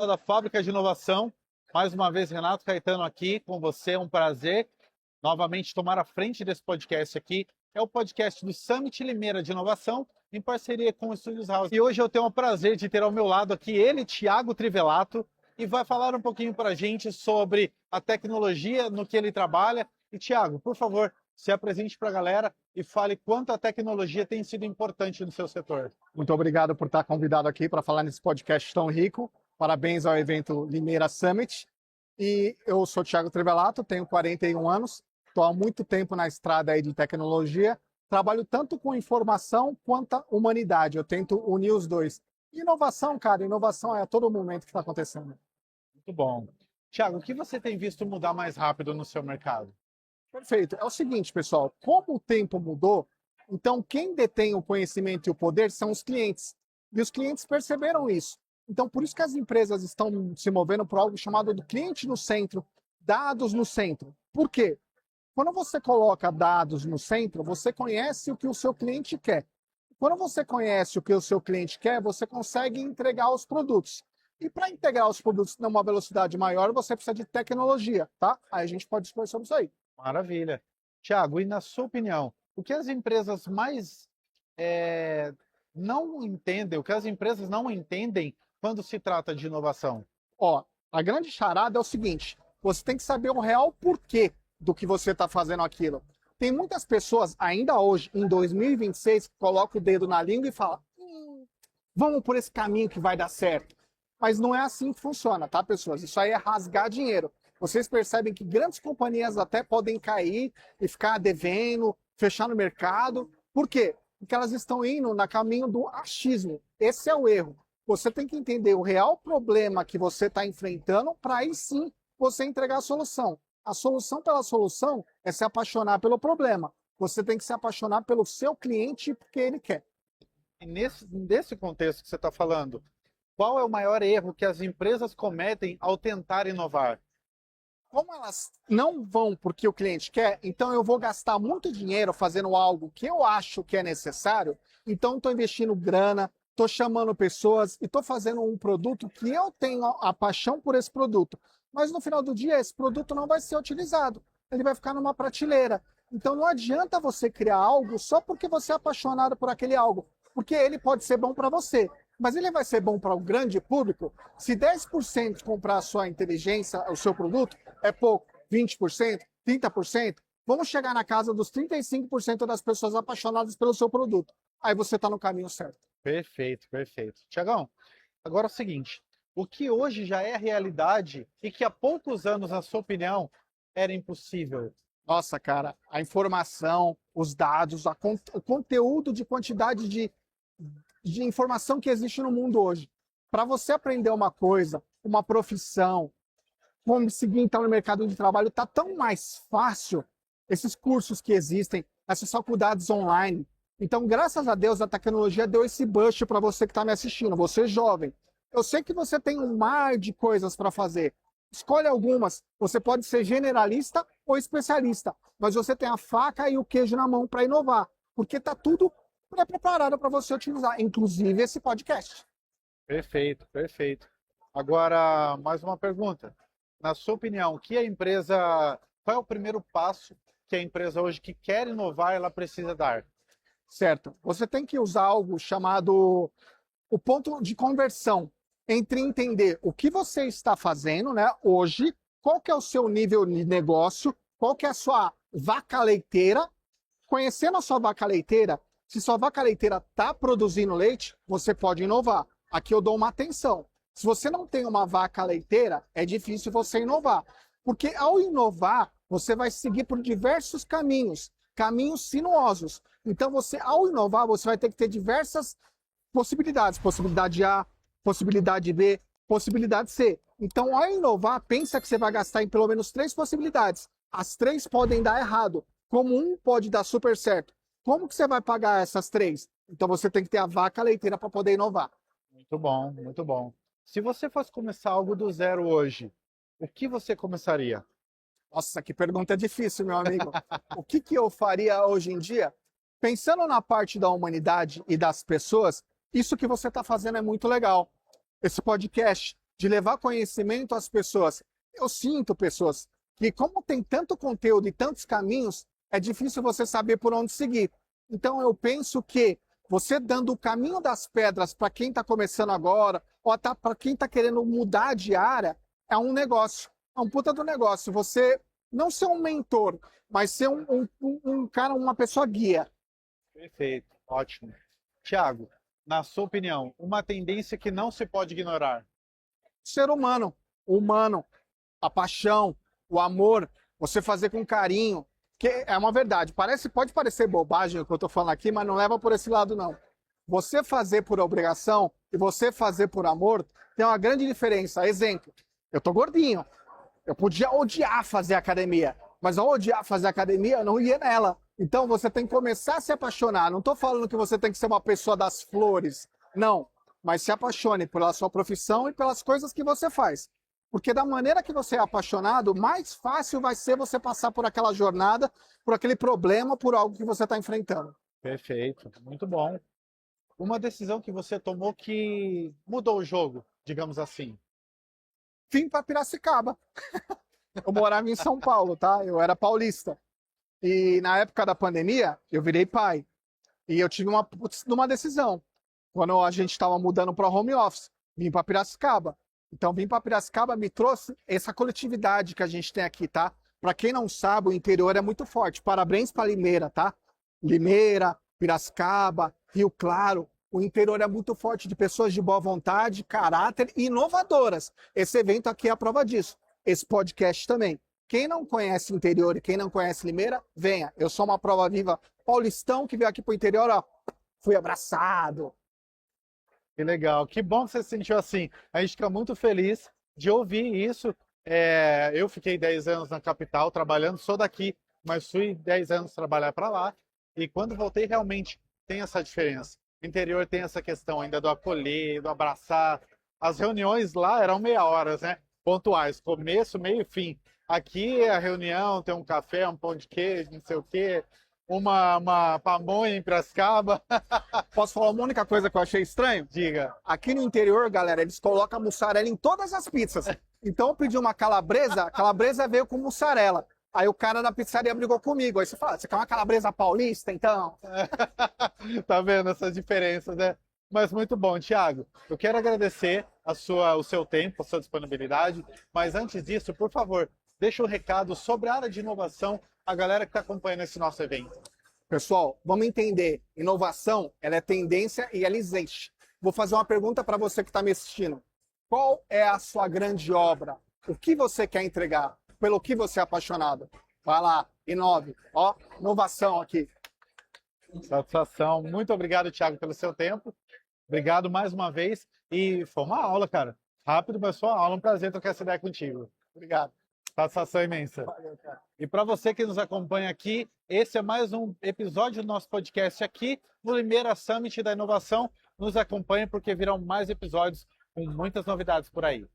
Da Fábrica de Inovação. Mais uma vez, Renato Caetano aqui com você. É um prazer novamente tomar a frente desse podcast aqui. É o podcast do Summit Limeira de Inovação, em parceria com o Studios House. E hoje eu tenho o prazer de ter ao meu lado aqui ele, Thiago Trivelato, e vai falar um pouquinho para a gente sobre a tecnologia, no que ele trabalha. E, Thiago, por favor, se apresente para a galera e fale quanto a tecnologia tem sido importante no seu setor. Muito obrigado por estar convidado aqui para falar nesse podcast tão rico. Parabéns ao evento Limeira Summit. E eu sou Thiago Trivelato, tenho 41 anos, estou há muito tempo na estrada aí de tecnologia, trabalho tanto com informação quanto a humanidade, eu tento unir os dois. Inovação, cara, inovação é a todo momento que está acontecendo. Muito bom. Thiago, o que você tem visto mudar mais rápido no seu mercado? Perfeito. É o seguinte, pessoal, como o tempo mudou, então quem detém o conhecimento e o poder são os clientes. E os clientes perceberam isso. Então, por isso que as empresas estão se movendo para algo chamado do cliente no centro, dados no centro. Por quê? Quando você coloca dados no centro, você conhece o que o seu cliente quer. Quando você conhece o que o seu cliente quer, você consegue entregar os produtos. E para integrar os produtos numa velocidade maior, você precisa de tecnologia, tá? Aí a gente pode dispor sobre isso aí. Maravilha. Thiago, e na sua opinião, o que as empresas mais não entendem, o que as empresas não entendem quando se trata de inovação? Ó, a grande charada é o seguinte, você tem que saber o real porquê do que você está fazendo aquilo. Tem muitas pessoas, ainda hoje, em 2026, que colocam o dedo na língua e falam vamos por esse caminho que vai dar certo. Mas não é assim que funciona, tá, pessoas? Isso aí é rasgar dinheiro. Vocês percebem que grandes companhias até podem cair e ficar devendo, fechar no mercado. Por quê? Porque elas estão indo no caminho do achismo. Esse é o erro. Você tem que entender o real problema que você está enfrentando para aí sim você entregar a solução. A solução pela solução é se apaixonar pelo problema. Você tem que se apaixonar pelo seu cliente porque ele quer. E nesse contexto que você está falando, qual é o maior erro que as empresas cometem ao tentar inovar? Como elas não vão porque o cliente quer, então eu vou gastar muito dinheiro fazendo algo que eu acho que é necessário, então estou investindo grana, estou chamando pessoas e estou fazendo um produto que eu tenho a paixão por esse produto. Mas no final do dia, esse produto não vai ser utilizado, ele vai ficar numa prateleira. Então não adianta você criar algo só porque você é apaixonado por aquele algo, porque ele pode ser bom para você. Mas ele vai ser bom para o grande público? Se 10% comprar a sua inteligência, o seu produto, é pouco. 20%, 30%, vamos chegar na casa dos 35% das pessoas apaixonadas pelo seu produto. Aí você está no caminho certo. Perfeito, perfeito. Tiagão, agora é o seguinte, o que hoje já é realidade e que há poucos anos, na sua opinião, era impossível? Nossa, cara, a informação, os dados, o conteúdo de quantidade de informação que existe no mundo hoje. Para você aprender uma coisa, uma profissão, conseguir entrar no mercado de trabalho, está tão mais fácil, esses cursos que existem, essas faculdades online. Então, graças a Deus, a tecnologia deu esse boost para você que está me assistindo, você jovem. Eu sei que você tem um mar de coisas para fazer. Escolhe algumas. Você pode ser generalista ou especialista, mas você tem a faca e o queijo na mão para inovar, porque está tudo preparado para você utilizar, inclusive esse podcast. Perfeito, perfeito. Agora, mais uma pergunta. Na sua opinião, qual é o primeiro passo que a empresa hoje que quer inovar, ela precisa dar? Certo. Você tem que usar algo chamado o ponto de conversão entre entender o que você está fazendo, né, hoje, qual que é o seu nível de negócio, qual que é a sua vaca leiteira. Conhecendo a sua vaca leiteira, se sua vaca leiteira está produzindo leite, você pode inovar. Aqui eu dou uma atenção. Se você não tem uma vaca leiteira, é difícil você inovar. Porque ao inovar, você vai seguir por diversos caminhos, caminhos sinuosos. Então, ao inovar, você vai ter que ter diversas possibilidades. Possibilidade A, possibilidade B, possibilidade C. Então, ao inovar, pensa que você vai gastar em pelo menos 3 possibilidades. As 3 podem dar errado, como um pode dar super certo. Como que você vai pagar essas 3? Então, você tem que ter a vaca leiteira para poder inovar. Muito bom, muito bom. Se você fosse começar algo do zero hoje, o que você começaria? Nossa, que pergunta difícil, meu amigo. O que eu faria hoje em dia? Pensando na parte da humanidade e das pessoas, isso que você está fazendo é muito legal. Esse podcast, de levar conhecimento às pessoas. Eu sinto pessoas que, como tem tanto conteúdo e tantos caminhos, é difícil você saber por onde seguir. Então, eu penso que você dando o caminho das pedras para quem está começando agora, ou até para quem está querendo mudar de área, é um negócio. É um puta do negócio. Você não ser um mentor, mas ser um cara, uma pessoa guia. Perfeito, ótimo. Tiago, na sua opinião, uma tendência que não se pode ignorar? Ser humano, a paixão, o amor, você fazer com carinho, que é uma verdade. Pode parecer bobagem o que eu estou falando aqui, mas não leva por esse lado, não. Você fazer por obrigação e você fazer por amor tem uma grande diferença. Exemplo, eu tô gordinho. Eu podia odiar fazer academia, mas ao odiar fazer academia, eu não ia nela. Então você tem que começar a se apaixonar. Não estou falando que você tem que ser uma pessoa das flores. Não. Mas se apaixone pela sua profissão e pelas coisas que você faz. Porque da maneira que você é apaixonado, mais fácil vai ser você passar por aquela jornada, por aquele problema, por algo que você está enfrentando. Perfeito, muito bom. Uma decisão que você tomou que mudou o jogo, digamos assim. Vim para Piracicaba. Eu morava em São Paulo, tá? Eu era paulista. E na época da pandemia, eu virei pai. E eu tive uma decisão. Quando a gente estava mudando para home office, vim para Piracicaba. Então, vim para Piracicaba me trouxe essa coletividade que a gente tem aqui, tá? Para quem não sabe, o interior é muito forte. Parabéns para Limeira, tá? Limeira, Piracicaba, Rio Claro. O interior é muito forte de pessoas de boa vontade, caráter e inovadoras. Esse evento aqui é a prova disso. Esse podcast também. Quem não conhece o interior e quem não conhece Limeira, venha. Eu sou uma prova viva paulistão que veio aqui pro interior, ó. Fui abraçado. Que legal, que bom que você se sentiu assim. A gente fica muito feliz de ouvir isso. Eu fiquei 10 anos na capital trabalhando, sou daqui, mas fui 10 anos trabalhar para lá. E quando voltei, realmente tem essa diferença. O interior tem essa questão ainda do acolher, do abraçar. As reuniões lá eram meia hora, né? Pontuais, começo, meio e fim. Aqui a reunião tem um café, um pão de queijo, não sei o quê, uma pamonha em Piracicaba. Posso falar uma única coisa que eu achei estranho? Diga. Aqui no interior, galera, eles colocam mussarela em todas as pizzas. Então eu pedi uma calabresa, a calabresa veio com mussarela. Aí o cara da pizzaria brigou comigo. Aí você fala, você quer uma calabresa paulista, então? Tá vendo essa diferença, né? Mas muito bom, Thiago. Eu quero agradecer o seu tempo, a sua disponibilidade. Mas antes disso, por favor, deixa um recado sobre a área de inovação a galera que está acompanhando esse nosso evento. Pessoal, vamos entender. Inovação, ela é tendência e ela existe. Vou fazer uma pergunta para você que está me assistindo. Qual é a sua grande obra? O que você quer entregar? Pelo que você é apaixonado? Vai lá, inove. Ó, inovação aqui. Satisfação. Muito obrigado, Thiago, pelo seu tempo. Obrigado mais uma vez. E foi uma aula, cara. Rápido, mas foi uma aula. Um prazer trocar essa ideia contigo. Obrigado. Satisfação imensa. Valeu, cara. E para você que nos acompanha aqui, esse é mais um episódio do nosso podcast aqui no Limeira Summit da Inovação. Nos acompanhe porque virão mais episódios com muitas novidades por aí.